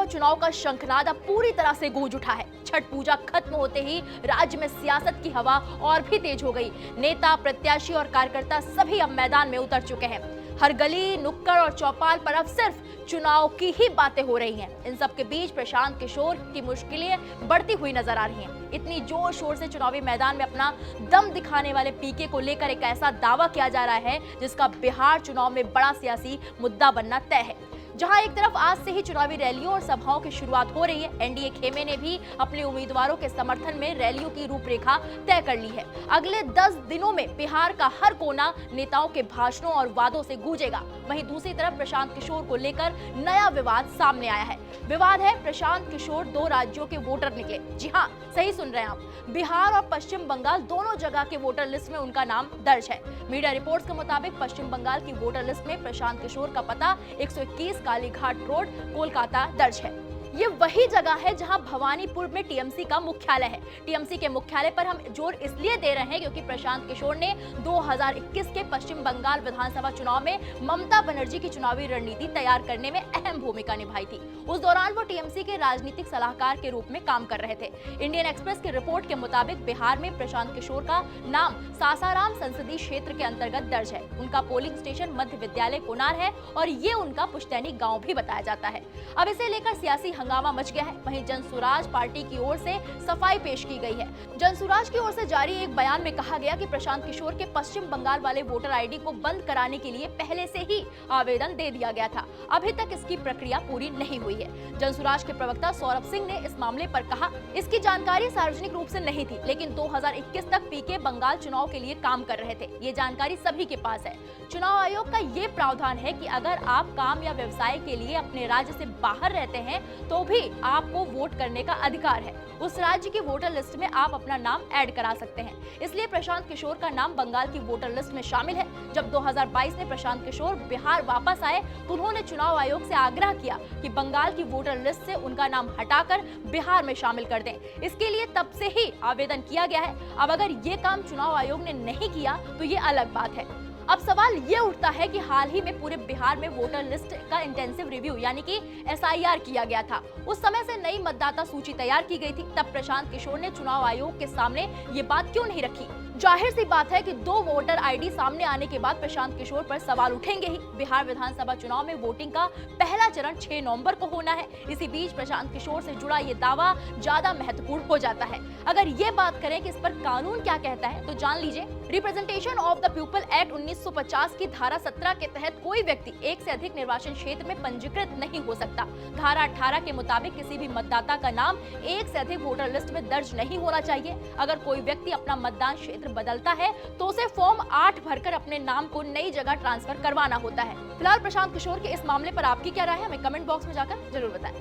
विधानसभा चुनाव का शंखनाद अब पूरी तरह से गूंज उठा है। छठ पूजा खत्म होते ही राज्य में सियासत की हवा और भी तेज हो गई। नेता, प्रत्याशी और कार्यकर्ता सभी अब मैदान में उतर चुके हैं। हर गली, नुक्कड़ और चौपाल पर अब सिर्फ चुनाव की ही बातें हो रही हैं। इन सब के बीच प्रशांत किशोर की मुश्किलें बढ़ती हुई नजर आ रही हैं। इतनी जोर शोर से चुनावी मैदान में अपना दम दिखाने वाले पीके को लेकर एक ऐसा दावा किया जा रहा है जिसका बिहार चुनाव में बड़ा सियासी मुद्दा बनना तय है। जहां एक तरफ आज से ही चुनावी रैलियों और सभाओं की शुरुआत हो रही है, एनडीए खेमे ने भी अपने उम्मीदवारों के समर्थन में रैलियों की रूपरेखा तय कर ली है। अगले 10 दिनों में बिहार का हर कोना नेताओं के भाषणों और वादों से गूंजेगा। वहीं दूसरी तरफ प्रशांत किशोर को लेकर नया विवाद सामने आया है। विवाद है प्रशांत किशोर 2 राज्यों के वोटर निकले। जी हाँ, सही सुन रहे हैं आप, बिहार और पश्चिम बंगाल दोनों जगह के वोटर लिस्ट में उनका नाम दर्ज है। मीडिया रिपोर्ट्स के मुताबिक पश्चिम बंगाल की वोटर लिस्ट में प्रशांत किशोर का पता 121 कालीघाट रोड, कोलकाता दर्ज है। ये वही जगह है जहां भवानीपुर में टीएमसी का मुख्यालय है। टीएमसी के मुख्यालय पर हम जोर इसलिए दे रहे हैं क्योंकि प्रशांत किशोर ने 2021 के पश्चिम बंगाल विधानसभा चुनाव में ममता बनर्जी की चुनावी रणनीति तैयार करने में अहम भूमिका निभाई थी। उस दौरान वो टीएमसी के राजनीतिक सलाहकार के रूप में काम कर रहे थे। इंडियन एक्सप्रेस की रिपोर्ट के मुताबिक बिहार में प्रशांत किशोर का नाम सासाराम संसदीय क्षेत्र के अंतर्गत दर्ज है। उनका पोलिंग स्टेशन मध्य विद्यालय कोनार है और ये उनका पुश्तैनी गाँव भी बताया जाता है। अब इसे लेकर सियासी हंगामा मच गया है। वहीं जनसुराज पार्टी की ओर से सफाई पेश की गई है। जनसुराज की ओर से जारी एक बयान में कहा गया कि प्रशांत किशोर के पश्चिम बंगाल वाले वोटर आईडी को बंद कराने के लिए पहले से ही आवेदन दे दिया गया था। अभी तक इसकी प्रक्रिया पूरी नहीं हुई है। जनसुराज के प्रवक्ता सौरभ सिंह ने इस मामले पर कहा, इसकी जानकारी सार्वजनिक रूप से नहीं थी, लेकिन 2021 तक पीके बंगाल चुनाव के लिए काम कर रहे थे। ये जानकारी सभी के पास है। चुनाव आयोग का ये प्रावधान है कि अगर आप काम या व्यवसाय के लिए अपने राज्य से बाहर रहते हैं तो भी आपको वोट करने का अधिकार है। उस राज्य की वोटर लिस्ट में आप अपना नाम ऐड करा सकते हैं। इसलिए प्रशांत किशोर का नाम बंगाल की वोटर लिस्ट में शामिल है। जब 2022 में प्रशांत किशोर बिहार वापस आए तो उन्होंने चुनाव आयोग से आग्रह किया कि बंगाल की वोटर लिस्ट से उनका नाम हटाकर बिहार में शामिल कर दें। इसके लिए तब से ही आवेदन किया गया है। अब अगर ये काम चुनाव आयोग ने नहीं किया तो ये अलग बात है। अब सवाल ये उठता है कि हाल ही में पूरे बिहार में वोटर लिस्ट का इंटेंसिव रिव्यू यानी कि एसआईआर किया गया था। उस समय से नई मतदाता सूची तैयार की गई थी। तब प्रशांत किशोर ने चुनाव आयोग के सामने ये बात क्यों नहीं रखी? जाहिर सी बात है कि 2 वोटर आईडी सामने आने के बाद प्रशांत किशोर पर सवाल उठेंगे ही। बिहार विधानसभा चुनाव में वोटिंग का पहला चरण 6 नवंबर को होना है। इसी बीच प्रशांत किशोर से जुड़ा ये दावा ज्यादा महत्वपूर्ण हो जाता है। अगर ये बात करें कि इस पर कानून क्या कहता है तो जान लीजिए। Representation of the people act 1950 की धारा 17 के तहत कोई व्यक्ति एक से अधिक निर्वाचन क्षेत्र में पंजीकृत नहीं हो सकता। धारा 18 के मुताबिक किसी भी मतदाता का नाम एक से अधिक वोटर लिस्ट में दर्ज नहीं होना चाहिए। अगर कोई व्यक्ति अपना मतदान क्षेत्र बदलता है तो उसे फॉर्म 8 भरकर अपने नाम को नई जगह ट्रांसफर करवाना होता है। फिलहाल प्रशांत किशोर के इस मामले पर आपकी क्या राय है, हमें कमेंट बॉक्स में जाकर जरूर बताएं।